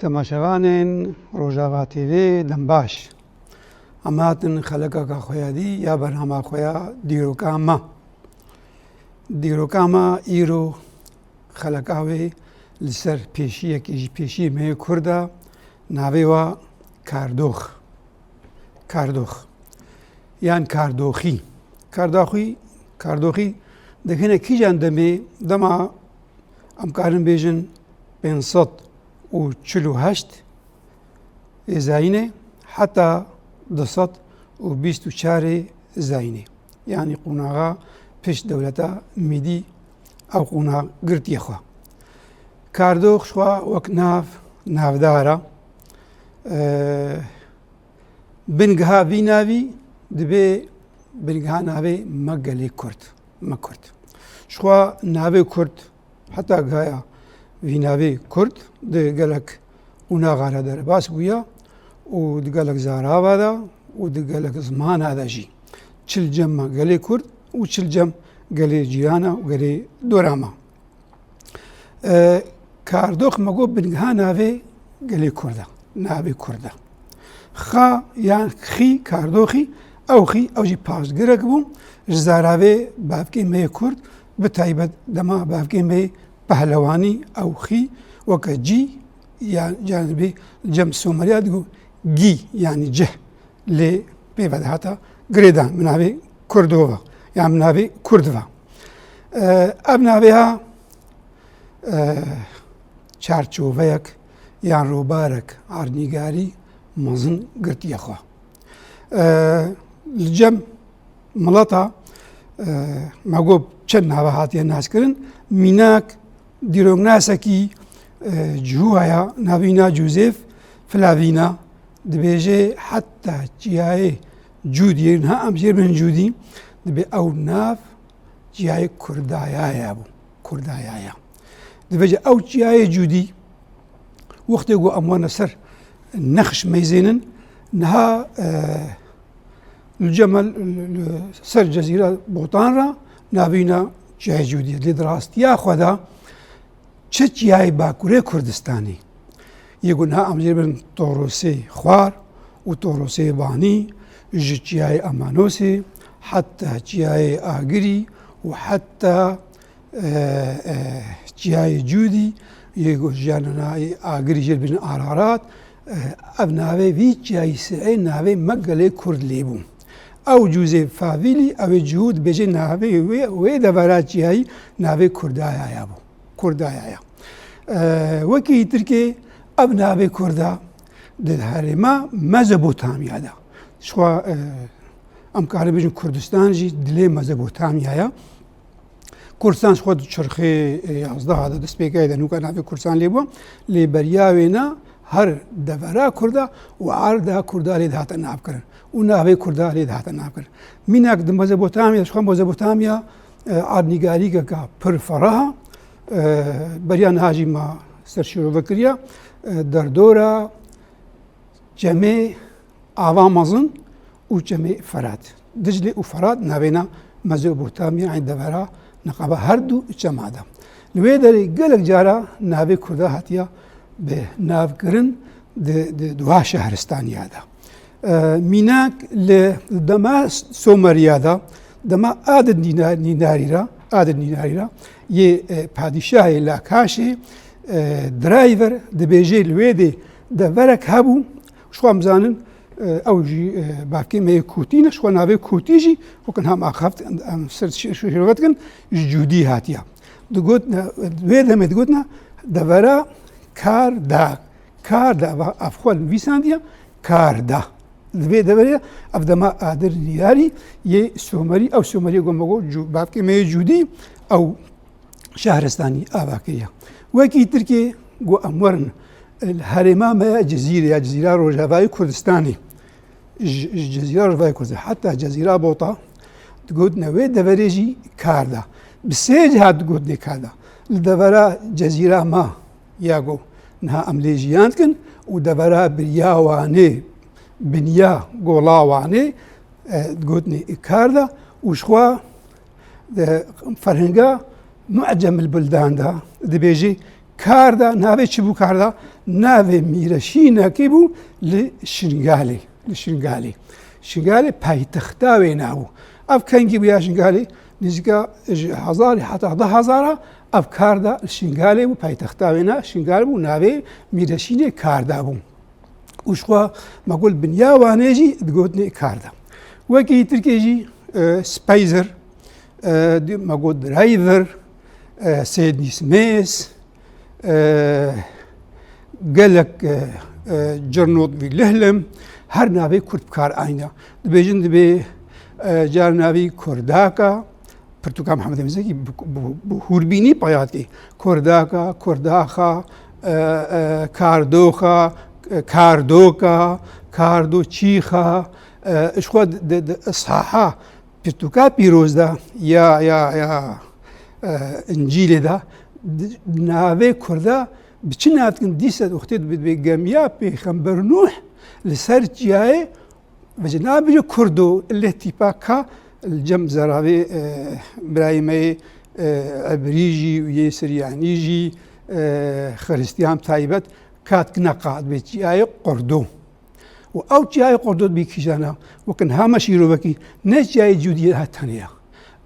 تەماشەوانên ڕۆژاوا TV دەم باش ئەماتن خەلەکەکە خۆیادی یا بەرنامە خۆیان دیرۆکامە ئیرۆ خەلەکاوێ لەسەر پێشیەکێژی پێشی مەیە کووردا ناوێوە کاردۆخ یان کاردۆخی دەکەنە کیجان دەمێ دەما ئەمکارن بێژن 548 زاینێ حتا 224 زاینێ یعنی قوناغا پشت دەولەتە میدی ئەو قونا گرتیەخوا کاردۆخ شوا وەک ناودارە بنگها وی ناوی دەبێ بنگها ناوێ مەگەلێ کورد شوا ناوێ کورد حتا گایە وی ناوێ کورد دەگەلک قوناغارە دەرباس بووە و دگەلک زاراوادا و دگەلک زماناداژی چل جەممە گەلێ کورد و چل جەم گەلێ جیانە و گەلێ دۆرامە کاردۆخ مەگۆ بنگها ناوێ گەلێ کوردە ناوێ کوردە خا یان خی کاردۆخی ئەوژی پاسگرەک بوو ji زاراوێ بافکەی مەیە کورد بتایبەت دەما بافکەی مەی پەهلەوانی ئەو خی وەکە جی یان جانبێ جەم سۆمەریا دگو گی یانی جه لێ پێ هاتە گرێدان مناوێ کوردۆڤە یان مناوێ کوردڤە ئەم ناوێها چارچۆڤەیەک یان ڕۆبارێک ئاڕنیگاری مەزن گرتیەخوا جەم مڵەتە مەگۆ چەند ناوە هاتیە ناسکردن میناک دیرۆکناسێکی جوهایە ناوینا جوزێف فلاڤینە دەبێژێ حتا جیایێ جوودیێنها ئەم ژێر بن جوودی دەبێ ئەو ناو جیایە کوردایایە بوو کوردایایە دەبێژێ ئەو جیایە جوودی وەختێک گۆ ئەموانە سەر نەخش مەیزێنن نها جەمە سەر جەزیرە بۆتانڕە ناوینە جیای جوودیە لێ ڕاستیا خۆدا چه جیای باکوورێ کوردستانی یەگونها ئەمژێر بن تۆڕۆسێ خوار و تۆڕۆسێ بانی ji ciyayê ئەمانۆسێ حتا ciyayê ئاگری و حتا ciyayê cûdî yê ژیانە ئاگری ژێر بن ئارارات ئەv navê vî ciyayî sihê navê me gelê kurd lêbû ew cûzê favîlî ew ê cihûd bêje navê wê devera ciyayî navê kurdayaya bû kurdayaya wekî Tirkê ev navê kurda di herêma Mezopotamyada şwa em karê bêjin Kurdistan jî dilê Mezopotamyaya Kurdistan xwe di çirxê 11 de destpêkê de nûka navê Kurdistan lêbû lê beriya wêne her devera Kurda û arda Kurda lê dihate navkirin û navê Kurda lê dihate navkirin mînak di Mezopotamya xwe Mezopotamya arnîgarîkeka pir feraha beriya niha jî ma serşîrove kiriye derdora cemê ava mezin û cemê Ferat Diclê û Ferat navêna Mezopotamya ên devera niqaba her du cema de li wê derê gelek cara navê Kurda hatiye bi navkirin di duha şehristaniya de mînak li dema Somerya de dema adid nînarî ra yê padîşahê Lakaşê driver dibêje li wê de deverek hebû xwe em zanin ew jî bavkê me yê Kûtî ne xwe navê Kûtî jî wekin hem axaft em şêrove dikin ji cûdî hatiye digot wê demê digotina devera karda ev xwe nivîsandiye karda divê deverê ev dema adir nîyarî yê Somerî ew Somerî gomago bavkê me yê cûdî ew şehristanî ava kiriye wekî Tirkê got em werin herêma me ya Cezîra Rojavayê Kurdistanê ji Cezîra Rojavayê Kurdistanê heta Cezîra Bota digotina wê deverê jî karda bi sê cihat digotinê karda li devera Cezîra ma ya got niha em lê jiyan dikin û devera biriya wanê biniya gola wanê digotinê karda û ji xwe ferhinga mu'cem il buldan da dibêjî کاردا ناوێ چ بوو کاردا ناوێ میرەشینەکەی بوو لە شنگالێ شنگالێ پایتەختاوێ ناو ئەف کەنگی بوو یا شنگالێ نزیکە هەزاری حتا 10,000 ئەف کاردا شنگالێ بوو پایتەختاوێنا شنگال بوو ناوێ میرەشینێ کاردا بوو وشخوا مەگوڵ بنیاوانێژی دگوتنێ کاردا وەکی ترکێژی سپایزر مەگوڵ درایڤر سێدنی سمێس gelek cerno't vî lihlim her navê Kurd bikar ayna dibêjin dibê car navî Kurdaka Pirtûka Mihemedê Mîzekî bi hûrbînî payatî Kurdaka Kurdaxa Kardoxa Kardoka Kardoçîxa ji xwe saha Pirtûka pîroz da ya İncîlê da navê Kurda bi çi navdikin dîsa wextê dibê gemiya Pêxember Nuh li ser çiyayê ve ji nabêje Kurd û lê tîpa ka li cem zeravê birayê me yê Ebrî jî yê Siryanî jî Xristiyan taybet katkine qa dibê çiyayê Kurdo û ew çiyayê Kurdo dibê kîjana wekin hama şîrovekî ne çiyayê cûdiyê hat teneya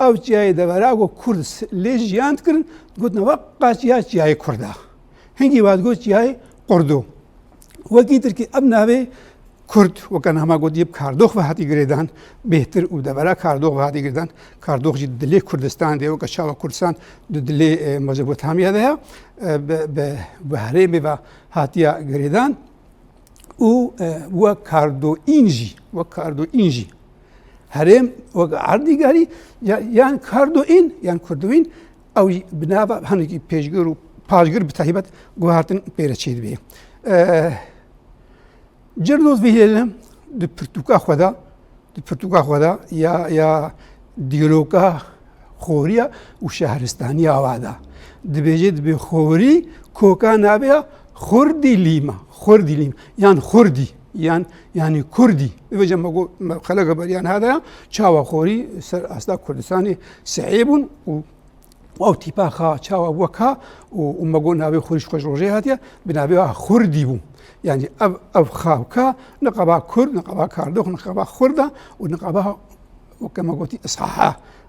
ew çiyayê devera got Kurd lê jiyan dikirin gotin weqa çiyayê Kurd e hingî wat got çiyayê Kurdo wekî tirkî ev navê Kurd wekan hema gotiye kardox ve hatî girêdan bêhtir û devera kardox ve hatî girêdan kardox jî dilê Kurdistanê de weka çawa Kurdistan di dilê Mezopotamya de ya bi herêmê ve hatiye girêdan û we kardoîn jî herêm wek erdîgarî yan kardoîn ew jî bi nava hinekî pêşgir û paşgir bi taybet guhartin pêreçê dibê Cernoz vê hêlim di pirtûka xwe da ya dîroka xoriya û şehristaniya wa da dibêje dibê xorî koka navê ya Xurdî lîm yan Xurdî yanî Kurdî vêce me xeleka beriyan hada ya çawa xorî ser asta Kurdistanê sehê bûn û ew tîpa xa çawa weka û me got navê xorî ji xwe ji rojê hatiye bi navê wa Xurdî bû yani ev xawka niqaba Kurd niqaba kardox niqaba Xurd e û niqaba weke me gotî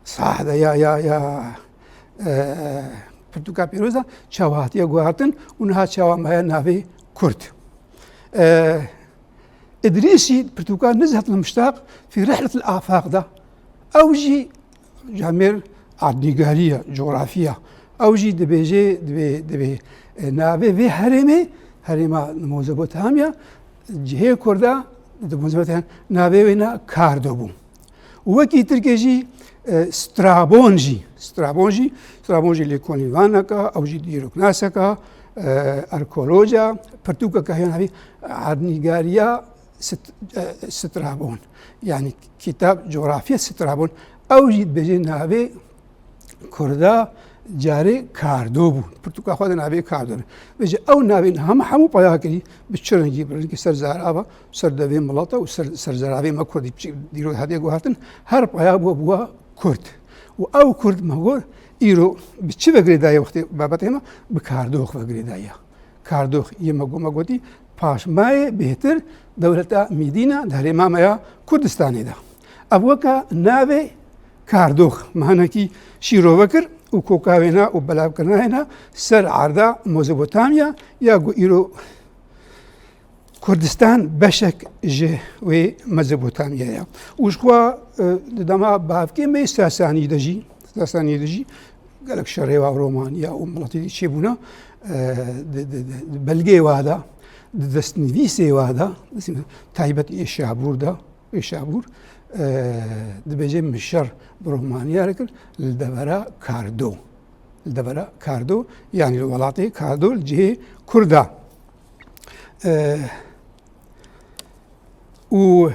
sah de ya Pirtûka pîroz de çawa hatiye guhartin û niha çawa me heye navê Kurd İdrîsî Pirtûka nizhet li Miştaq fî rihlet afaq da ew jî jamêr adnîgarî ye coğrafîya ew jî dibêje dibê navê vê herêmê herêma Mezopotamya cihê Kurda di Mezopotamya navê wê ne Kardo bû wekî tirkê jî Strabon jî lêkolîn vaneka ew jî dîroknaseka arkeoloja Pirtûkeka heye navê adnîgariya Strabon yani kitap coğrafya Strabon ew jî dibêje navê Kurda carê Kardo bû Pirtûka xwe de navê Kardo be vêce ew navên hemû paya kirî bi çi rengî bi rengî ser zarava ser devê milata û ser zaravê me Kurdî dîro hatiye guhartin her paya bûwa Kurd û ew Kurd me got îro bi çi vegirê daye wextê babetê me bi kardox vegirê daye kardox yê me gotî paşmayê bêhtir dewleta Mîdîna di herêma me ya Kurdistanê de ev weka navê kardox me hinekî şîrove kir û koka wê ne û belavkirina hêne ser erda Mezopotamya ya got îro Kurdistan beşek ji wê Mezopotamya ye û ji xwe di dema bavkê me Sasanî de jî gelek şerêwa Romaniya û miletê çêbûne di belgê wa da di destnivîsê wa da taybet Êşabûr dibêje mişer bi Romaniya re kir li devera Kardo yani li welatê Kardo li cihê Kurd e û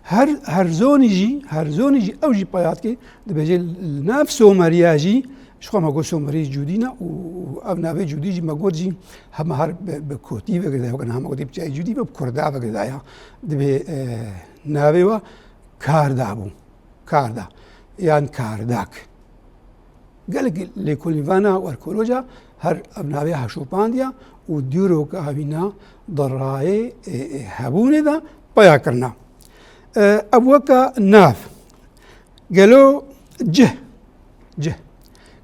her zonî jî ew jî payatke dibêje li nav Someriya jî ji xwe me got Somerî cûdî ne û ev navê cûdî jî me got jî hema her bi Kotî vegirî wekin hema gotî bi çiyayê cûdî ve bi Kurda vegirî ya dibê navê we Karda bû yan Kardak قالك لكوليفانا والكولوجا هر ابناوي هشوبانديا وديرو كابينا ضراي هبون ذا بيا كرنا ابوكا ناف قالوا جه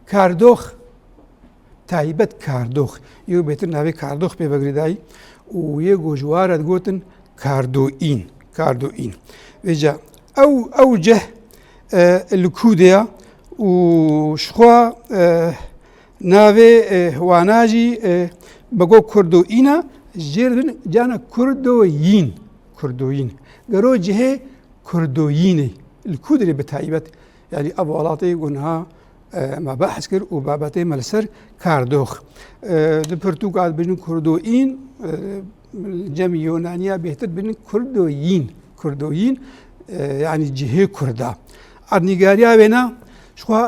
كاردوخ تایبەت کاردۆخ یو بێتر ناوێ کاردۆخ پێ بەگریدایی و یە گۆژوارە گوتن کاردۆئین وێجا ئەو جە لکوودەیە و شخوا ناوێ واناژی بەگۆ کوردۆئینە ژێر بن جانە کوردۆیین گەرۆ جهێ کوردۆیینێ لکوودرێ بە تایبەت یعنی ئەو وڵاتی گونها ما بحث کرد و بابەتێ مەلەسەر کاردۆخ لە پرتوگال بنین کوردۆئین جەمی یۆنانیا بێتر بنین کوردۆیین یعنی جهێ کووردا ئەرنیگاریا وێنە شخوا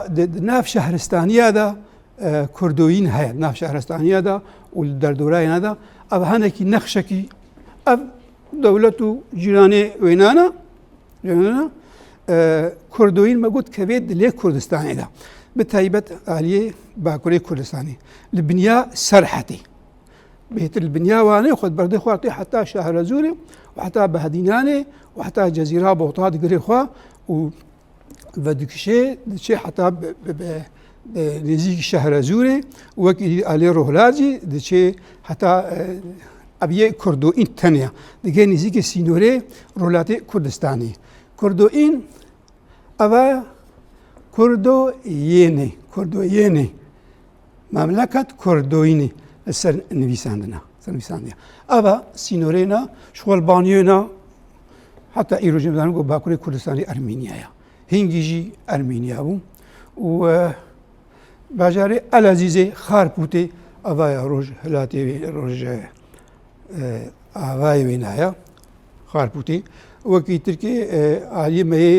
ناف شەهرستانیادا کوردۆیین هەیە ناف شەهرستانیادا و دەردۆرایەنەدا ئەو هەنێکی نەخشەکی ئەو دەولەت و جیرانێ وێنانە کوردۆیین مەگوت کە بێت لێ کوردستانێدا بتایبەت ئالیێ باکوورەی کوردستانی لە بنیا سەرحەتی بێتر البنیا وانێ خۆت بەردەی خواردی حتا شەهرەزوورێ و حتا بەهەدینانێ و حتا جەزیرا بۆتا دگرێ خوا و بە دکشێ دچێ حتا نزیکی شەهرەزوورێ وەکی ئالێ ڕۆهلاجی دچێ حتا ئەبیێ کوردۆئین تەنیا دگێ نزیکی سینۆرێ ڕۆلاتی کوردستانی کوردۆئین ئەوە کوردۆیێنێ مەملەکەت کوردۆیینێ لەسەر نویساندنە ئەوە سینۆرێنە شۆڵبانیێنە حتا ئیرۆژی بدانم بۆ باکووری کوردستانی ئەرمینیایە هینگیژی ئەرمینیا بوو و باژارێ ئەلەزیزێ خارپوتێ ئەڤایە ڕۆژ هەلاتێ ڕۆژ ئاوای وێنایە خارپوتێ وەکی ترکێ ئالیمەیە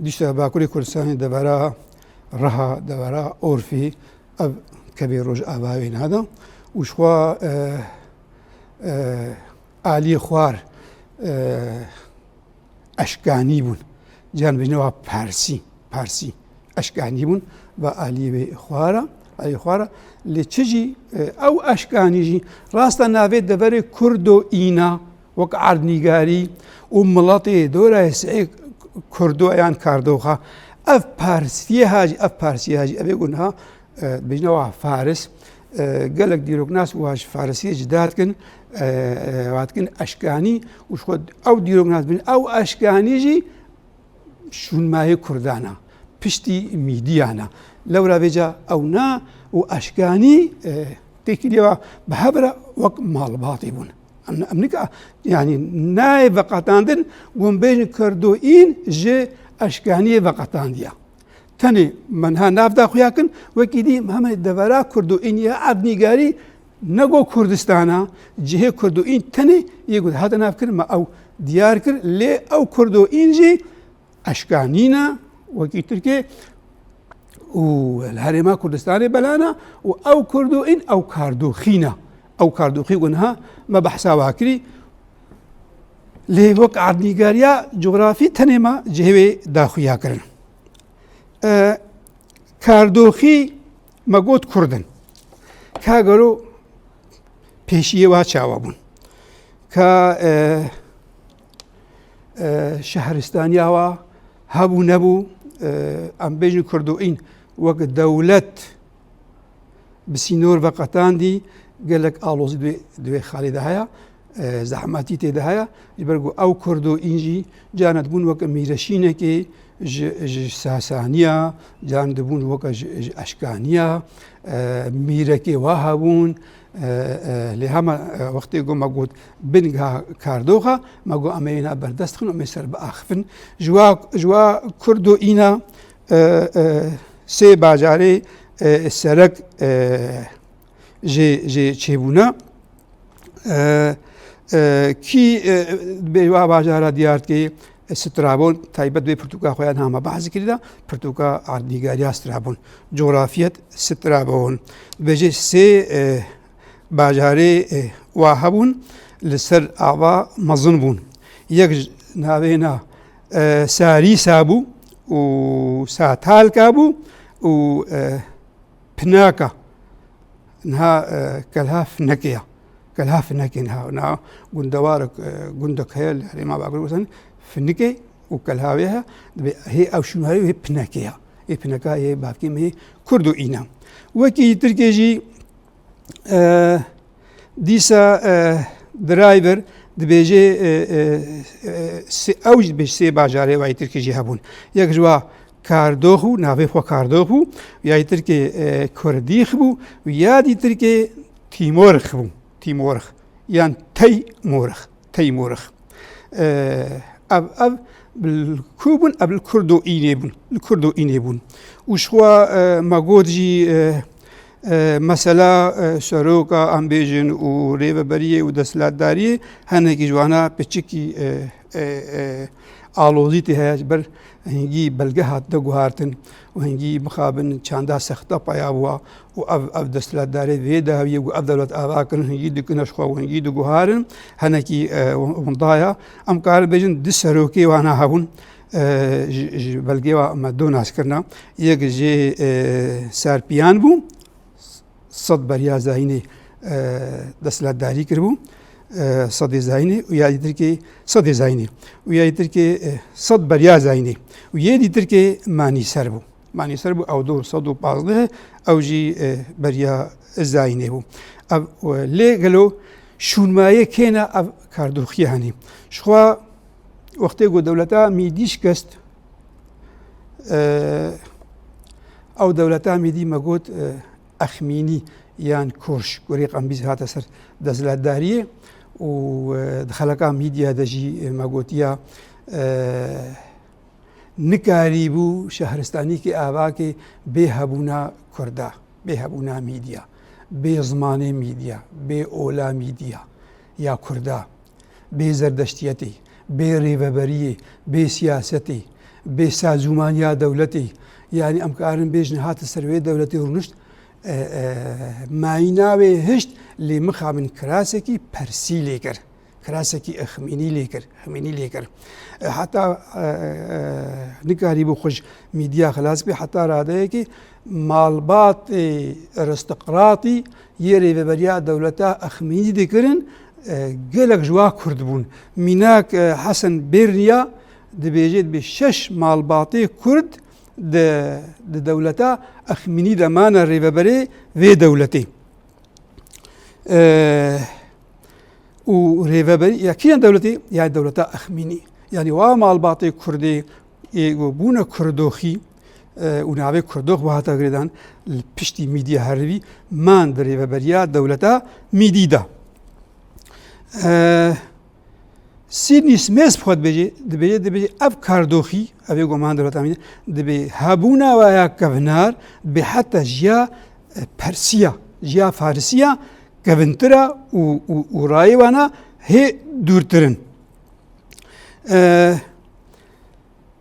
دیشتە باکووری کوردستانی دەبارە ڕەها دەبارە ئۆرفی ئەو کە بێ ڕۆژ ئاوای وێنادا وشخوا ئالیە خوار ئەشکانی بوون جیان بینەوە پارسی ئەشکانی بوون بە ئالیێ خوارە لێ چژی ئەو ئەشکانیژی ڕاستە ناوێت دەبەرێ کوردۆئینە وەک عەردنیگاری و مڵەتێ دۆرای سعێ کوردۆیان کاردۆخە ئەف پارسی هاجی ئەبێ گونها بژنەوە فارس گەلک دیرۆکناس واش فارسیە جداتکن واتکن ئەشکانی وش ئەو دیرۆکناس بن ئەو ئەشکانیژی شونمایە کوردانە پشتی میدیانە لەورا بێجا ئەو نا و ئەشکانی تێکیلەوە بە هەبرە وەک ماڵباتی بوون ئەمریکا یعنی نایە بەقەتاندن گومبێژن کوردۆئین ژێ ئەشکانیە بەقەتاندیە تەنێ منها نافدا خویاکن وەکی دی هەمە دەبارا کوردۆئینیە عەردنیگاری نەگۆ کوردستانە جهێ کوردۆئین تەنێ یەگوت هاتە نافکردمە ئەو دیار کرد لێ ئەو کوردۆئینژی ئەشکانینە وەکی ترکێ و هەرێما کوردستانی بەلانە و ئەو کوردۆئین ئەو کاردۆخینە ئەو کاردۆخی گونها مە بەحساوا کردی لێ وەک عەردنیگاریە جوغرافی تەنێمە جهێوێ داخویاکردن کاردۆخی مەگۆت کوردن کاگەرۆ پێشیە وا چاوە بوون کە شەهرستانیاوە هەبوو نەبوو ئەم بێژن کوردۆئین وەک دەولەت بسینۆر بەقەتاندی گەلک ئاڵۆزی دوێ خاڵێدا هەیە زەحمەتی تێدا هەیە بەرگو ئەو کوردۆئینژی جانت بوون وەکە میرەشینێکی ساسانیە جان دەبوون وەکە ئەشکانیە میرەکێ وا هەبوون لێ هەمە وەختێ گۆ مەگوت بنگا کاردۆخە مەگۆ ئەمەینا بەردەستخن و مێسەر بە ئاخفن ژوا کوردۆئینە سێ باجارێ سەرەک ژێ چێبوونە کی بێوا باژارە دیارکێ سترابۆن تایبەت دوێ پرتوکا خۆیان هەمە بەحسی کردە پرتوکا عەردنیگاریا سترابۆن جۆغرافیەت سترابۆن بێژێ سێ باژارێ وا هەبوون لەسەر ئاوا مەزن بوون یەک ناوێنە ساریسا بوو و ساتالکا بوو و پناكا نها كلها فنكية كلها فنكي نها قندوارك قندك هي اللي ما بقول مثلا فنكي وكلها بها هي أو شنو هي بنكية هي بنكا هي بابكيم هي كردو إينا وكي تركيجي ديسا درايفر دبيجي أوج بيجي باجاري واي تركيجي هبون يكجوا كاردوخو نافي خو كاردوخو يا تركي كرديخ بو ويا دي تركي تيمورخ بو تيمورخ يعني تي مورخ أب بالكوبن أب الكردو إينيبون وشوا ماغودجي مثلا سروكا أمبيجن وريفا بريه ودسلات داريه هنگي جوانا بچكي آلوزيتي هاي بر هنگي بلغه هات دگوهارتن وهنگي مخابن چاندا سختا پايابوا و دسلات داري ويدا هويه و دولت آواكن هنگي دكنش خوا وهنگي دگوهارن هنكي وندايا ام قال بيجن دسروكي وانا هون بلغه و مدون اسكرنا يك جي ساربيان بو صد بريا زايني دسلات داري كربو صد زايني ويا يتركي صد زايني ويا يتركي صد بريا زايني ويا يتركي ماني سربو او دور صدو بازده او جي بريا زايني هو لي قالوا شون مايه كينا اب كاردوخي هاني شخوا وقتي قو دولتا ميديش كست او دولتا ميدي مقود اخميني يان كورش قريق ام بيز هاتا سر دزلات داريه ودخلقا ميديا دجي ماغوتيا نكاريبو شهرستاني كي آواكي بيهبونا كردا بيهبونا ميديا بيزماني ميديا بأولا ميديا يا كردا بزردشتيتي بريفبريه بسياستي بسازومانيا دولتي يعني أمكارن بيجن هات السروي دولتي ورنشت مايناوي هشت اللي مخا من كراسكي برسي ليكر كراسكي خميني ليكر حتى نكاري بخش ميديا خلاص بي حتى راديكي مالبات ارستقراطي يري ببريا دولتا اخميني ديكرن قلق جوا كردبون مناك حسن بيرنيا دبيجيت بشش مالباطي كرد د دولتا اخميني دمانا ريبابري في دولتي وريفابري يكين دولتي يعني دولتا اخميني يعني وامال باطي كردي يقوبون كردوخي ونعبي كردوخ وهاتا غريدان البشتي ميديا هربي مان دريفابريا دولتا ميديدا سيدني سميس بخواد دبيجي اب كاردوخي ابي غمان دولتا ميديا دبي هابونا ويا كفنار بحتى جيا برسيا جيا فارسيا كفنترا ورايوانا هي دورترن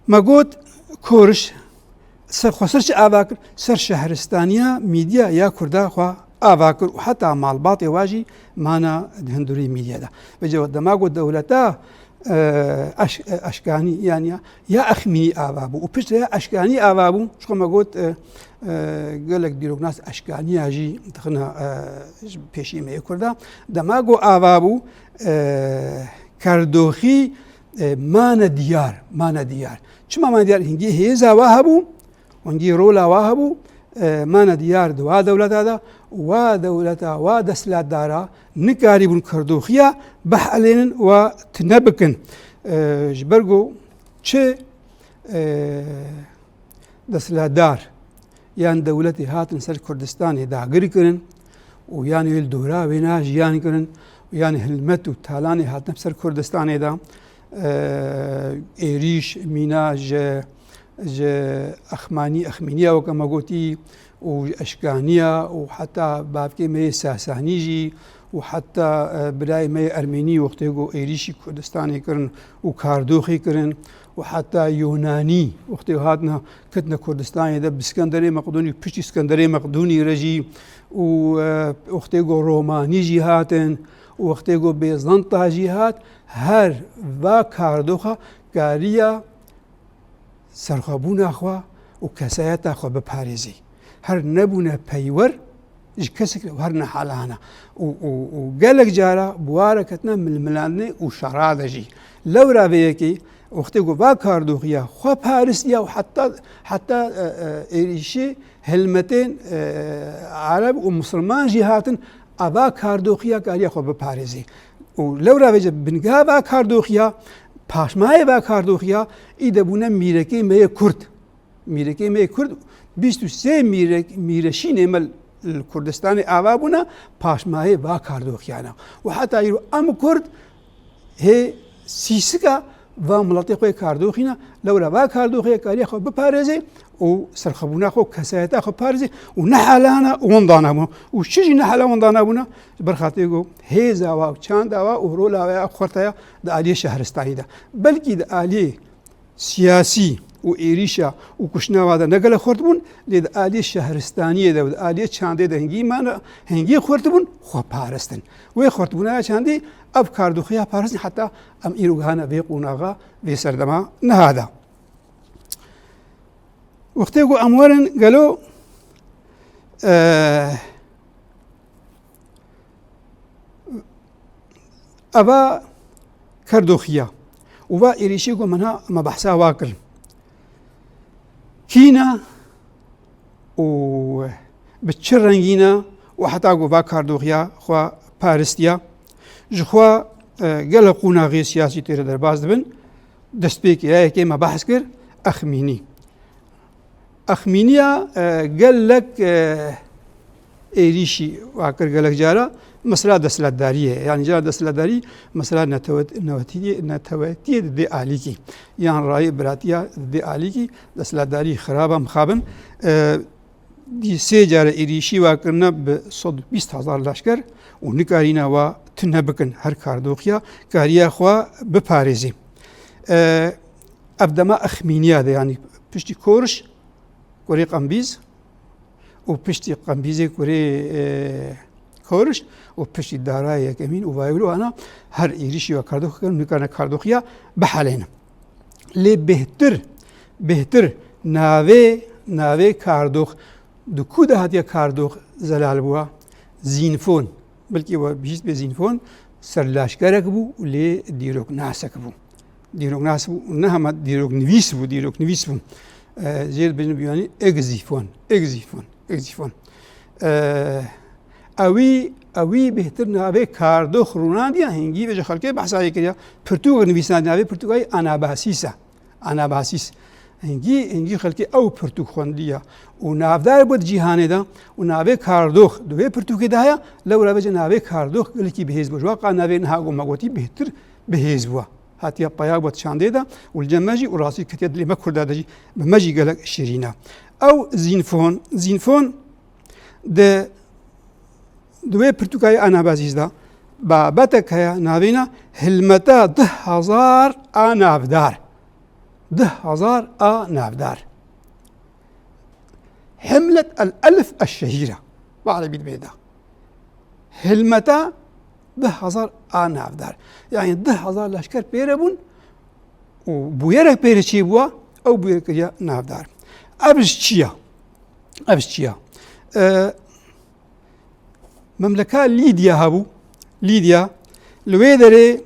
ما قلت كورش خسرش آواكر سر شهرستانيا ميديا يا كردا خوا آواكر وحتى مالباطي واجي مانا هندوري ميديا دا بجو دماغو دولتا أشكاني يعني يا أخميني آوابو وبشت يا أشكاني آوابو شو ما قلت قال لك ديروك ناس أشكاني أجي تخنا بيشي ما يكردا دماغو آوابو كاردوخي مانا ديار شو ما ديار هنجي هيزا واهبو ونجي رولا واهبو مانا ديار دوا دولتا هذا ودولتا ودسلات دارا نكاري بن كردوخيا بحالين وتنبكن جبرجو تشي دسلات دار يعني دولتي هاتن سر كردستان دا غريكن ويعني الدورا وينا جيان كن ويعني هلمت وتالاني هاتن سر كردستان دا إيريش ميناج أخمينيا وكما قلتي وأشكانيا وحتى بابكي مي ساسانيجي وحتى براي مي أرميني وقتيقو إيريشي كردستاني كرن وكاردوخي كرن وحتى يوناني وقتي هاتنا كتنا كردستاني ده بسكندري مقدوني بشي اسكندري مقدوني رجي وقتيقو روماني جهاتن وقتيقو بيزنطة جهات هر و كاردوخا كاريا سرخابون أخوا وكسايات أخوا بباريزي هەر نەبوونە پەیوەەر کەسێک هەر نەحاڵانە و گەلێک جارە بوارەکەتنە ململاندنێ و شەڕادەژی لەو ڕاوەیەکی وەختێ گۆ با کاردۆخیە خوا پارستیا و حتا ئێریشی هەلمەتێن عەرەب و مسلمانژی هاتن ئەبا کاردۆخیە کاریە خۆ بپارێزی و لەو ڕاوێجە بنگا با کاردۆخیە پاشمایە با کاردۆخیە ئی دەبوونە میرەکەی مەیە کورد میرەکەی مەیە کورد 23 میرەشی نێمە کوردستانی ئاوا بوونە پاشمایە با کاردۆخیانە و حتا ئیرۆ ئەم کورد هێ سیسکە و وڵاتی خۆی کاردۆخینە لەورە با کاردۆخیە کاریە خۆ بپارێزێ و سەرخەبوونا خۆ کەسایەتا خۆ پارێزێ و نەحالانە وەندانابوو و چیژی نەحالا وەندانابوونا بەرخاتێگۆ هێزاوا و چانداوا و ڕۆلاوەیە خوڕتەیە دە ئالیە شەهرستانیدا بەلکی دە ئالیێ سیاسی و ئێریشە و کوشناوادە نەگەلە خورد بوون لێ دە ئالیە شەهرستانیەدا و دە ئالیە چاندێدا هەنگیمانە هەنگی خورد بوون خۆ پارستن وێ خورتبوونایە چاندی ئەف کاردۆخیە پارستن حتا ئەم ئیرۆگانە بێ قوناغا بێ سەردەما نەهادا وەختێگۆ ئەموەرن گەلۆ ئەبا کاردۆخیە و با ئێریشی گۆ منها ئەمە بەحسا وا کرد کینە و بە چ ڕەنگینە و حتا گۆ با کاردۆخیە خوا پارستیە ژخوا گەلە قوناغی سیاسی تێرە دەرباز دەبن دەستپێکی یەکێمە بەحس کرد ئەخمینی ئەخمینیە گەلێک ئێریشی واکرد گەلێک جارە مەسەلا دەسەڵاتداریە یانی جارە دەسەڵاتداری مەسەلا نەتەوەیەتیە دێ ئالیکی یان ڕای براتیە دێ ئالیکی دەسەڵاتداری خراپە مخابن دی سێ جارە ئێریشی واکردنە بە 120,000 لەشکەر و نکارینەوە تنە بکن هەر کاردۆخیە کاریە خوا بپارێزی ئەفدەما ئەخمینیە دەیانی پشتی کۆرش کوری قەمبیز و پشتی قەمبیزێ کوری کۆرش و پشتی دارای یەکەمین و وایولوانە هەر ئێریشی وە کاردۆخەکەن نکارنە کاردۆخیە بەحالێنە لێ بهتر ناوێ کاردۆخ دوکو دەهاتیە کاردۆخ زەلال بووە زینفۆن بەلکی وە بیست بێ زینفۆن سەر لاشکەرێک بوو و لێ دیرۆک ناسەک بوو دیرۆک ناس بوو نەهەمە دیرۆک نویس بوو زێر بن بیانی ئەگزیفۆن ئەوی بهتر ناوێ کاردۆخ ڕووناندیە هەنگی بێژە خەڵکێ بەحسایی کردە پرتووە نویسان ناوێ پرتوگای ئاناباسیس هەنگی خەڵکی ئەو پرتوک خوێندیە و ناودار بۆ جیهانێدا و ناوێ کاردۆخ دوێ پرتوکێدا هەیە لەو ڕابێجە ناوێ کاردۆخ گەلێکی بەهێز بوو ژواقا ناوێ نەهاگۆ مەگوتی بهتر بەهێز بووە هاتیە پەیا بۆ چاندێدا و جەمەژی و ڕاستی کەتێت لێمە کوردادەژی بەمەژی گەلک شیرینە ئەو زینفۆن دوێ پرتوکای ئانابازیزدا بابەتێک هەیە ناوێنە هلمەتە 10,000 ئانابدار 10,000 نافدار حملة الألف الشهيرة بعربي البيضة هلمتا 10,000 نافدار يعني 10,000 لشكر بيربون وبويرك بيرشي بوا أو بويرك يا نافدار أبش تشيا مملكة ليديا هابو ليديا لويدري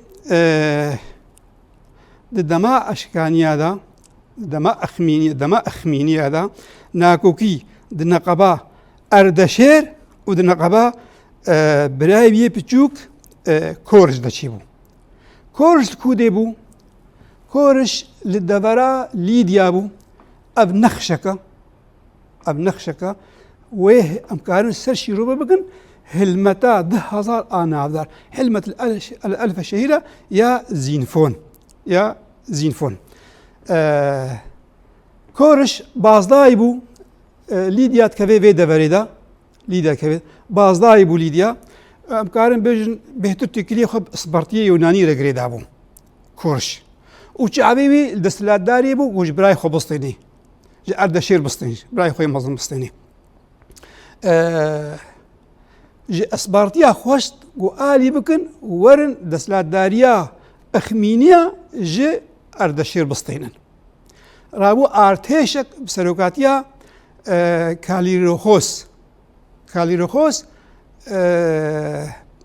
دما أشكانيا دا دما أخمينيا دا ناكوكي دنقبا أردشير ودنقبا براي بيه بچوك كورش دا چي بو كورش كودي بو كورش للدورا ليديا بو أب نخشكا ويه أمكارن سرشي روبا بكن هلمتا 10,000 نافدار هلمة الألف الشهيرة يا زينفون كورش بازداي بو ليديا تكفي في دفريدا ليديا كفي بازداي بو ليديا أمكارن بيجن بهتر تكلي خب سبارتية يوناني رجريدا بو كورش وشعبي الدستلات داري بو وش براي خو بسطيني أردشير بسطيني براي خوي مظلم بسطيني جي اسبارتيا خوشت وآلي بكن ورن دسلات داريا اخمينيا جي اردشير بسطينن رابو ارتيشك بسروكاتيا کالیرۆخۆس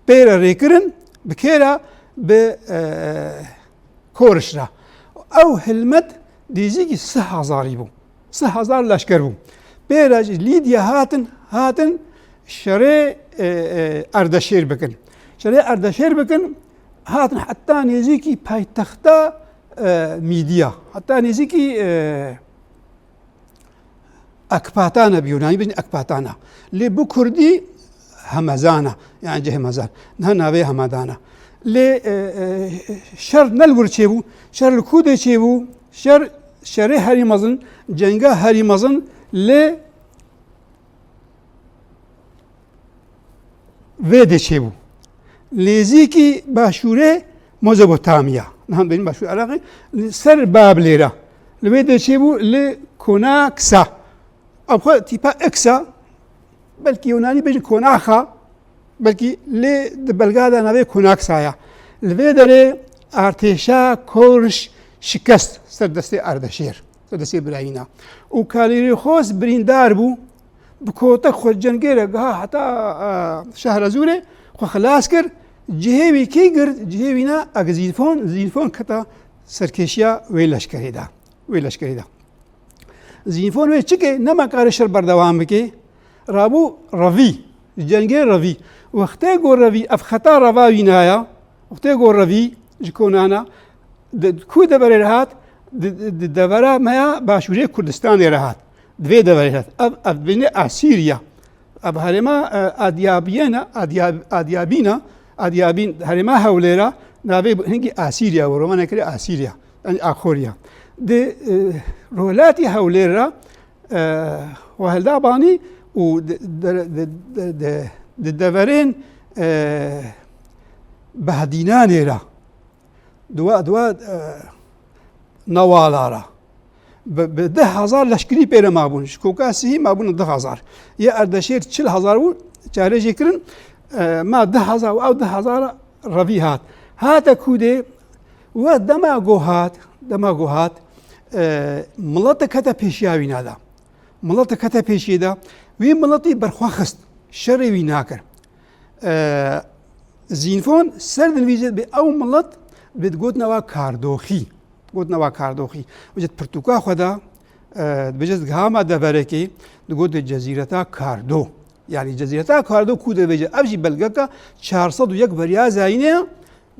پێرە ڕێکردن بکێرە بە کۆرشرا ئەو هلمەت دیزیکی 3,000 بوو 3,000 لەشکەر بوو پێرە لیدیا هاتن شەرێ ئەردەشێر بکن هاتن حتا نێزیکی پایتەختە میدیا حتا نێزیکی ئەکپاتانە بیونانی بن ئەکپاتانە لێ بوو کوردی هەمەزانە یانجە هەمەزان ناوێ هەمەدانە لێ شەر نەلور چێ بوو شەر لە کودێ چێ بوو شەرێ هەری مەزن جەنگە هەری مەزن لێ vê de çêbû lêzîkî başûrê Mezopotamiya nihan benî başûr Iraqê ser Babilê re li vê de çêbû li kona kisa ew xwe tîpa eksa belkî Yunanî bêjin konaxa belkî lê di belgada navê konaksa ye li vê derê artêşa Korş şikest ser destê Ardeşêr ser destê Birayîna û Kalîrîxos birîndar bû bi kotek xwe cengêre giha heta Şehrazûrê xwe xilas kir cihêwî kê girt cihêwîna Zînfon keta serkêşiya wê leşkerê de Zînfon wê çike nemakare şer berdewam bike rabû revî cengê revî wextê got revî ev xeta reva wînaya wextê got revî ji konana ku deverê re hat di devera meya başûrê Kurdistanê re hat divê deverê hat ev bêne Asîriya ev herêma Adyabîn herêma Hewlêra navê hingî Asîriya û romanekirê Asîriya yani Axoriya di rolatî Hewlêr re xwe hilda banî û di deverên Behdînanê re duwa newala re bi 10,000 leşkerî pêre mabûn ji koka sihî mabûn 10,000 yê Erdeşêr 40,000 bû çare jê kirin ma 10,000 û ew 10,000 revî hate kûdê we dema got hat miletek hete pêşiya wîna da miletek hete pêşiyê da wî miletî berxwe xist şerê wî nakir Zînfon ser dinivîze bê ew milet bi gotina kardoxî wecet pirtûka xwe da dibêje gihama deverekê digot cezîreta Kardo yani cezîreta Kardo ku dibêje ev jî belgeka 401 beriya zayînê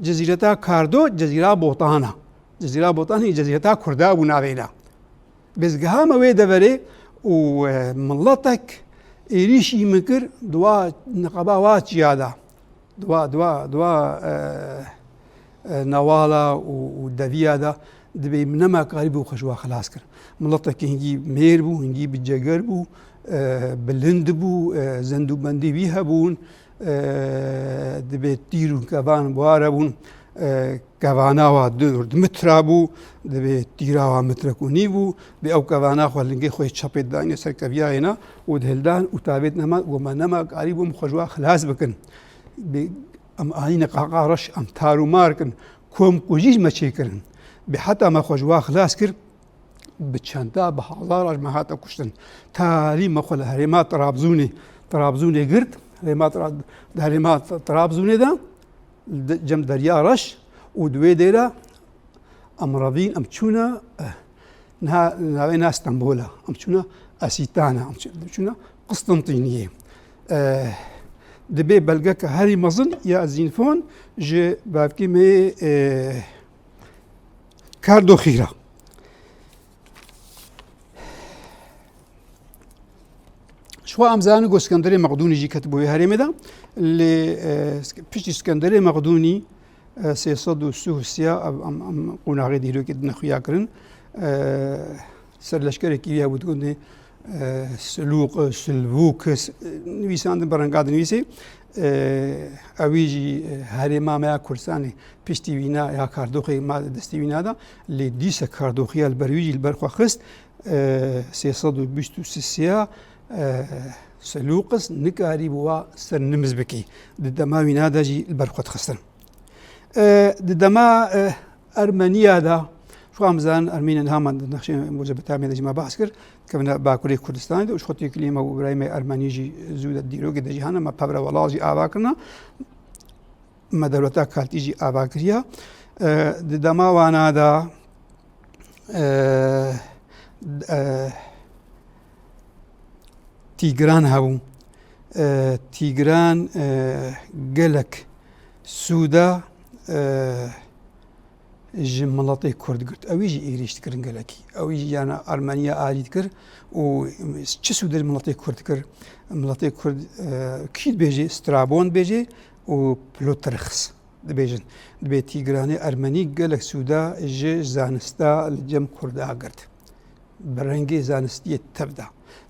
cezîreta Kardo cezîra Botan hî cezîreta Kurda bû navê de bezgihama wê deverê û miletek êrişî mikir duwa niqaba wa çiya da duwa newala û deviya da dibê min nemakarî bû xwe ji we xilas kir miletekî hingî mêr bû hingî bi ceger bû bilind bû zendûbendî wî hebûn dibê tîr û kevan ware bûn kevana wa 4 mitra bû dibê tîra wa mitrek û nîv bû bê ew kevana xwe lingê xwe çapê danî ser keviyayê ne û dihildan û tavêt nema û me nemakarî bûm xwe ji we xilas bikin em anîne qaqa reş em tar û mar kin komkujî me çêkirin bê heta me xwe ji we xilas kir bi çenda bi hezaran me hate kuştin tarî me xwe li herêma Trabzûnê girt herêma Trabzûnê de cem derya reş û di wê dêre em revîn em çûne navê na Stenbolê em çûne Asîtana em çûne Qistintîniyê dibê belgeka herî mezin ya Zînfon ji bavkî me Kardoxî re şwa em zanin got Skenderê Meqdûnî jî ketibû wê herêmê de lê piştî Skenderê Meqdûnî 333 em qonaxê dîrokê dine xuya kirin serleşkerekî ya bû digotin Selûq Silvûk nivîsandin berenga dinivîsê evî jî herêma me ya Kurdistanê piştî wîna ya Kardoxê ma destî wîna da lê dîsa Kardoxiya li ber wî jî li ber xwe xist 323 Selûqis nikarî bi wa ser nimiz bikî di dema wîna de jî li ber xwe dixistin di dema Ermeniya da şu an zanin Ermînên haman di nexşeyên Mezopotamyayê de jî me behs kir كمنا باكوري كردستان ده وشخطي كلمة وبرايم أرمنيجي زودة ديروج دجهانا ما ببرا ولاجي آباكرنا ما دولتا كالتيجي آباكريا دما وانا دا تيجران هاو تيجران قلك سودا جملاتي كرد قلت أو يجي إيريش تكرن قلكي أو يجي أنا أرمنيا آلي تكر و شو ده ملاتي كرد تكر ملاتي كرد كيد بيجي سترابون بيجي و بلوترخس دبيجن دبي تيجراني أرمني قلك سودا جي زانستا الجم كرد أقرد برنجي زانستي تبدا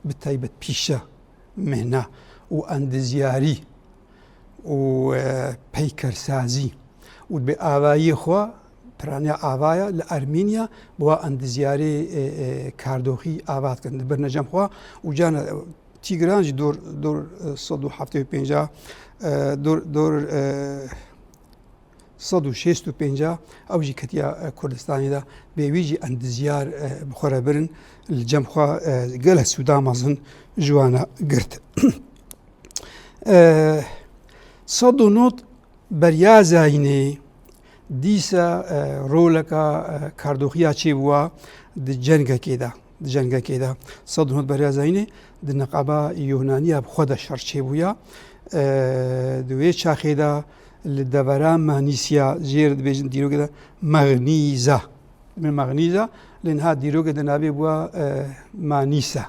بتايبت بيشا مهنة واندزياري و بيكر سازي و بآوائي خوا برانيا آوايا لأرمينيا بوا اندزياري كاردوخي آوات كن برنجم خوا و جانا تيجران جي دور صدو حفتي بينجا دور صدو شيستو بينجا او جي كتيا كردستاني دا بيويجي اندزيار بخورا برن الجم خوا قال السودان مازن جوانا قرت صدو نوت بريا زايني ديسا رولكا كاردوخيا چي بوا دي جنگا كيدا صدو نوت بريا زايني دي نقابة يونانيا بخودا شر چي بويا دوی چاخیدا لدوران مانیسیا زیر دبیجن دیرو کده مغنیزا من مغنیزا لنها دیرو کده نبی بوا مانیسا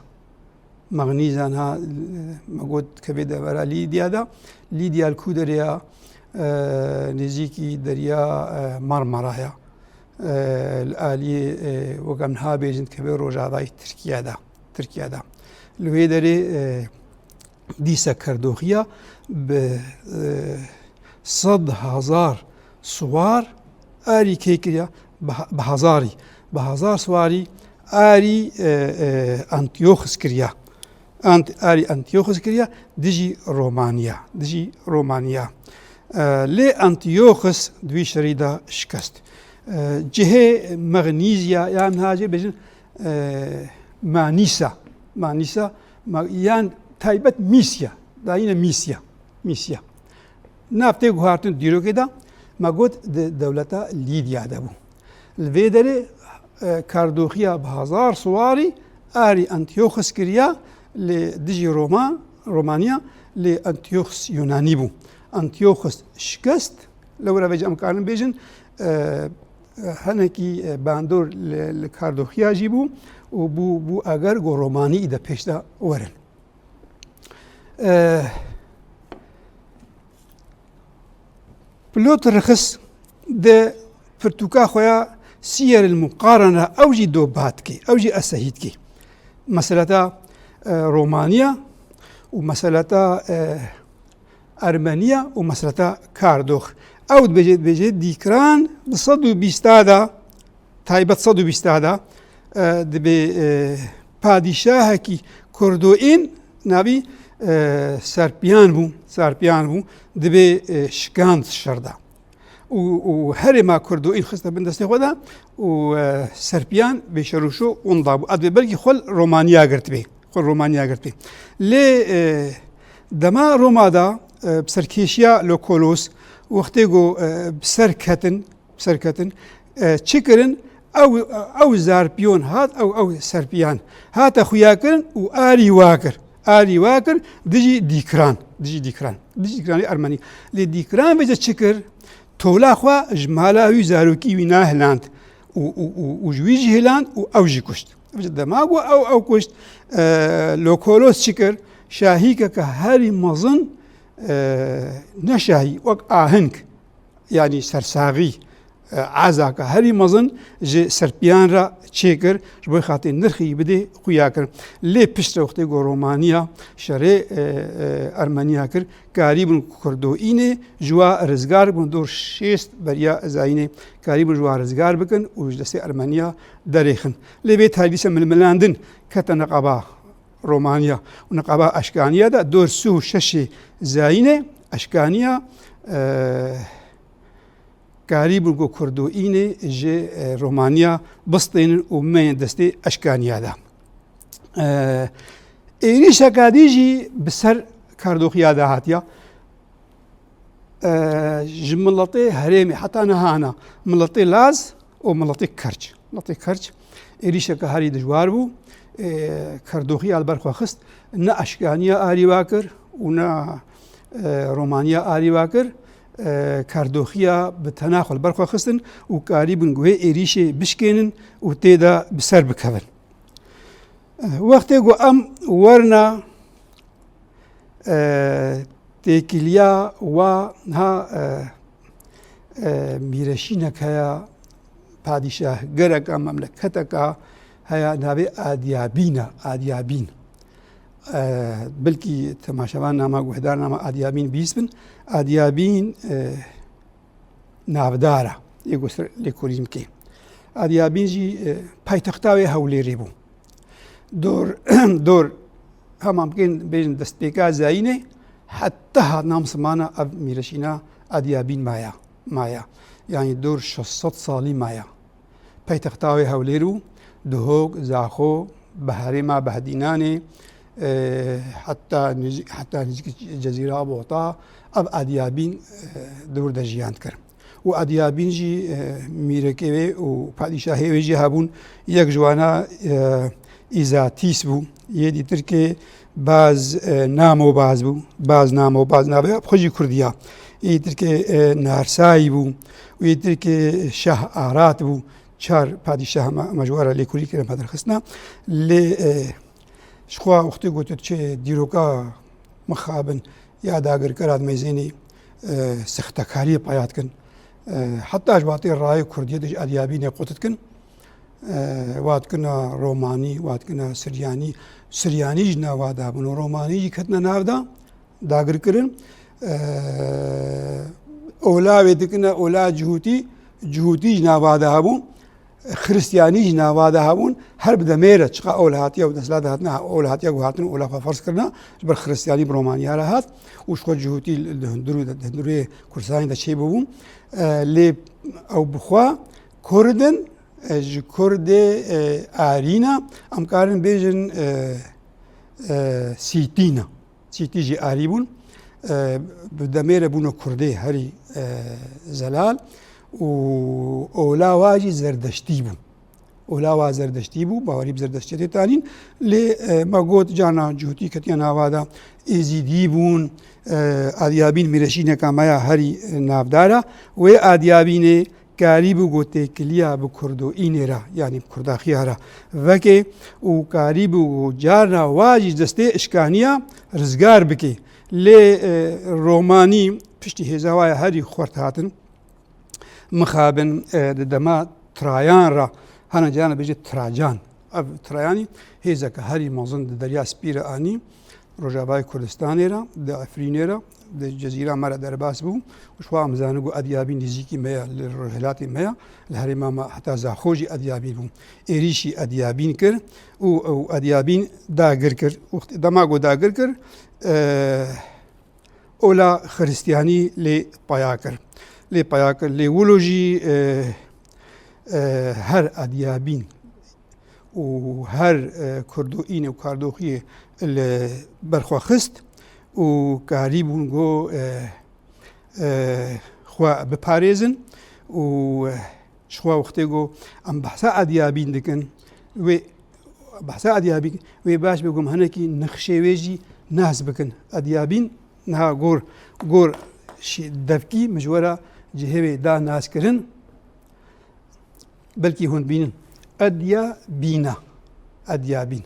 مغنیزا نها مقود کبی دورا لیدیا دا لیدیا الکو دریا نزیکی دریا مرمرایا الآلی وقمنها بیجن کبی روجاوای ترکیه دا لوی داری ديسا كردوخيا ب100,000 سوار آري كيكريا بهزار سواري آري أنتيوخس كريا آري أنتيوخس كريا دجي رومانيا لي أنتيوخس دوي شريدا شكست جهة مغنيزيا يعني هاجي بجن مانيسا يعني تايبت ميسيا داينا ميسيا نابتي غوارتن ديرو كده ما قلت دولتا ليديا دابو الفيدري كاردوخيا بهزار سواري آري أنتيوخس كريا لدجي رومانيا لأنتيوخس يوناني بو أنتيوخس شكست لو رفج أمكارن بيجن هنكي باندور لكاردوخيا جيبو وبو أجر جو روماني إذا بيشتا ورن بلوت رخص ده فرتوكا خويا سير المقارنة أوجي دوباتكي أوجي أسهيدكي مسألة رومانيا ومسألة أرمنيا ومسألة كاردوخ أو بيجي ديكران بصدو بيستادا تايبت صدو بيستادا دبي پادشاهكي كردوين نبي سربيان بو دبي شكاند شردا وهري ما كردوين خسته بندستي خدا وسربيان بيشروشو ونضابو ادبي بلكي خل رومانيا قرتبي لي دما رومادا بسركيشيا لوكولوس وقتيغو بسركتن تشكرن او زاربيون هات او سربيان هات خوياكرن آري واكر دجي ديكران أرمني لديكران بيجا تشكر تولا خوا جمالا وي زاروكي وينا هلاند وجويجي هلاند وأوجي كشت دماغو أو كشت لوكولوس تشكر شاهيكا كهاري مظن نشاهي وك آهنك يعني سرساغي عزاك هاري مظن جي سربيان را تشيكر جبوي خاطر نرخي بدي خوياكر لي بشت وقتي رومانيا شري ارمنيا كر قريب كردو إني جوا رزقار بندور شيست بريا زاينه قريب جوا رزقار بكن وجدسي ارمنيا دريخن لي بيت هاي من ملاندن كتنقبا رومانيا ونقبا اشكانيا دا دور سو ششي زاينه اشكانيا قريب كردو إني جي رومانيا بسطين ومين دستي أشكانيا دا عێریشەکە دیژی بەسەر کاردۆخیا داهاتیە ji miletê herêmê heta nihana miletê Laz û miletê Kerç. Miletê Kerç êrişeke herî dijwar bû. Kardoxiya li ber xwe xist, ne eşkaniya arî kir û ne romaniya arî kir. Kardoxiya bi tena xwe li ber xwe xistin û karî bûn wê êrişê bişkênin û tê de bi ser bikevin. Wextê ku em werna têkiliya wa niha mîreşînek heye padîşahgereka memleketeka heya navê Adyabîn e. Adyabîn. Belkî temaşevan nama guhdar nama Adyabîn bîst bin. Adyabîn navdar e lêkolîn bikê. Adyabîn jî paytexta wê Hewlêrê bû. Dor hema bikên bêjin destpêka zayînê heta namsimana ev mîreşîna Adyabîn maya. Yani dor 600 salî maya. Paytexta wê Hewlêr û Duhok, Zaxo, bi herêma Behdînanê heta nêzîkî Cezîra Bota ev Adyabîn dor de jiyan dikir. û Adyabîn jî mîrekê wê û padîşahê wê jî hebûn yek ji wana îzatîs bû. Yê dîtirkê baz namobaz bû, baz namobaz nabe xwe jî Kurdiya. Yê dîtirkê Narsayî bû û yê dîtirkê Şah Arat bû. Çar padîşah me ji we re lêkolî kirin pederxistina. Lê ji xwe wextê gotu çê dîroka mixabin ya dagirkera mêzênê sextekariyê paya dikin. Heta ji watê rayê Kurdiyê de ji Adyabînê qut dikin. Wat dikina Romanî, wat dikina Siryanî. Siryanî ji nava dabûn û Romanî jî ketine nav da dagirkirin. Ola wê dikine ola Cihûtî, Cihûtî ji nava da hebûn. Xristiyanî ji nava da hebûn. Her bi demê re çiqa ola hatiye û desla hatina ola hatiye ku hatin ola xwe ferz kirina ji ber Xristiyanî bi Romaniya re hat û ji xwe Cihûtî li hundirê Kurdistanê de çêbûbûn. Lê ew bixwe Kurdin ji Kurdê arîna em karin bêjin Sîtîn e. Sîtî jî arî bûn. Bi demê re bûne Kurdê herî zelal û ola wa jî zerdeştî bû. Ola wa zerdeştî bû, bawerî bi zerdeştiyê tê tanîn. Lê me got cana Cihûtî ketiye nava da Êzîdî bûn. Adyabîn mîreşîneka me ya herî navdar e. Wê Adyabînê karî bû gotêkiliya bi kurdoînê re yanî kurdaxiya re veke û karî bû carna wa jî destê eşkaniya rizgar bike. Lê Romanî piştî hêza wa ya herî xwert hatin mixabin di dema Trayan re hene canan bêje Tracan. Ev Trayanî hêzeke herî mezin di derya Spî re anî Rojavayê Kurdistanê re di Efrînê re di Cezîra me re derbas bû û xwe em zanin ku Adyabîn nêzîkî me ya li rojhilatê me ya li herêma me heta Zaxo jî Adyabîn bû. Êrişî Adyabîn kir û Adyabîn dagir kir. Dema ku dagir kir ola Xristiyanî lê paya kir. Lê paya kir. Lê wilo jî her Adyabîn û her kurdoînê û kardoxiyê li ber xwe xist û karî bûn got xwe biparêzin û ji xwe wextê got em behsa Adyabîn dikin wê behsa Adyabîn wê baş bê ku hinekî nixşê wê jî nas bikin. Adyabîn niha gor devkî min ji we re cihê wê da naskirin belkî hûn bînin. Adyabîn e. Adyabîn.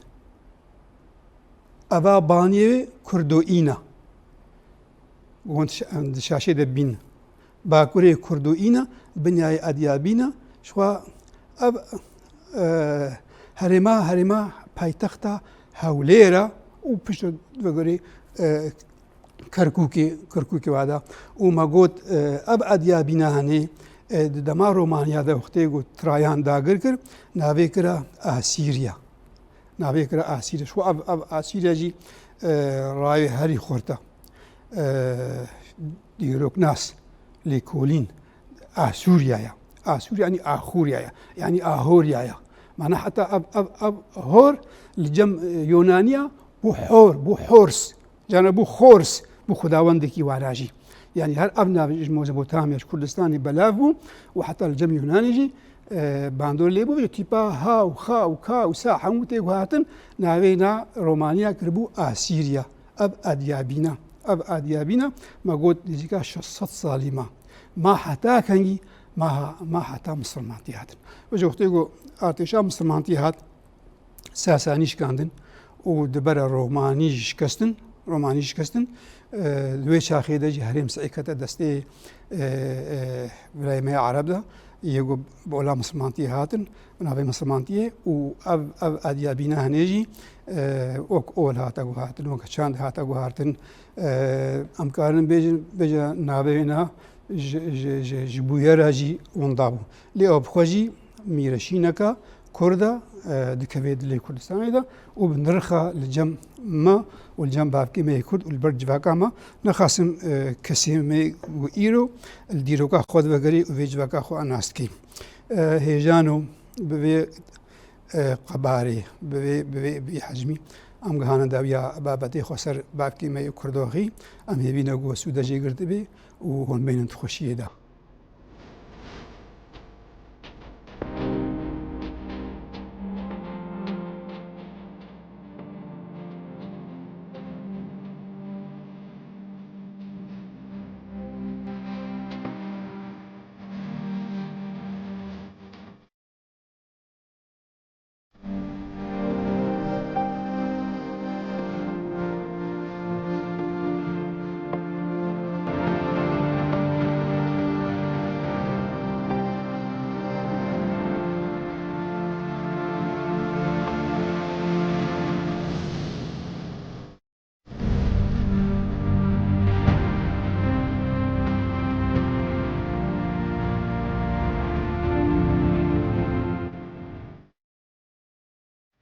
Eva baniyê kurdoîn e. Hûn di şaşê de bînin. Bakurê kurdoîn e binyayê Adyabîn e ji xwe ev herêma paytexta Hewlêr e û pişt vegorê Kerkûkê wa da û me got ev Adyabîna henê di dema Romaniya de wextê got Trayan dagir kir navê kira Asîrya. Navê kira Asîrya. Xwe ev Asîrya jî rayê herî xurt e. Dîroknas lêkolîn Asûrya ye. Asûrya yanî Axûrya ye. Yanî Ahorya ye. معنا حتى أب هور لجم يونانيا بو حور بو حورس جانا بو خورس بو خداوندكي وعراجي يعني هر أبنا ميزوبوتاميا كردستاني بلافو وحتى الجم يونانيجي باندور ليبو تيبا ها وخا وكا وسا حموتي وهاتن ناوينا رومانيا كربو آسيريا أب أديابينا ما قلت لجيكا 600 صالي ما حتى كنجي ما حتى مسلمانتي هاتن وجوختيكو ارتشا مسلمانتي هات ساسانيش كاندن ودبر رومانيش كستن دوي شاخي دجي هريم سعيكتا دستي ولايمي عرب ده يجو بولا مسلمانتي هاتن ونافي مسلمانتي و اب اديابينا هنيجي اوك اول هاتاغو هاتن وك چاند هاتاغو هاتن امكارن بيجا نافينا جبويا راجي وندابو لي اب خوجي ميرشينكا كردا دكفيد لي كردستان ده وبنرخى الجم ما والجم بابكي ما يكرد والبرج فاكاما نخاسم كسيمي وإيرو الديروكا خود وغري وفيج فاكا خو أناستكي هيجانو ببي قباري ببي حجمي أم غانا داويا بابتي خسر بابكي ما يكردوغي أم هبينا قوة سودا جي قرد بي وهون بين تخشيه ده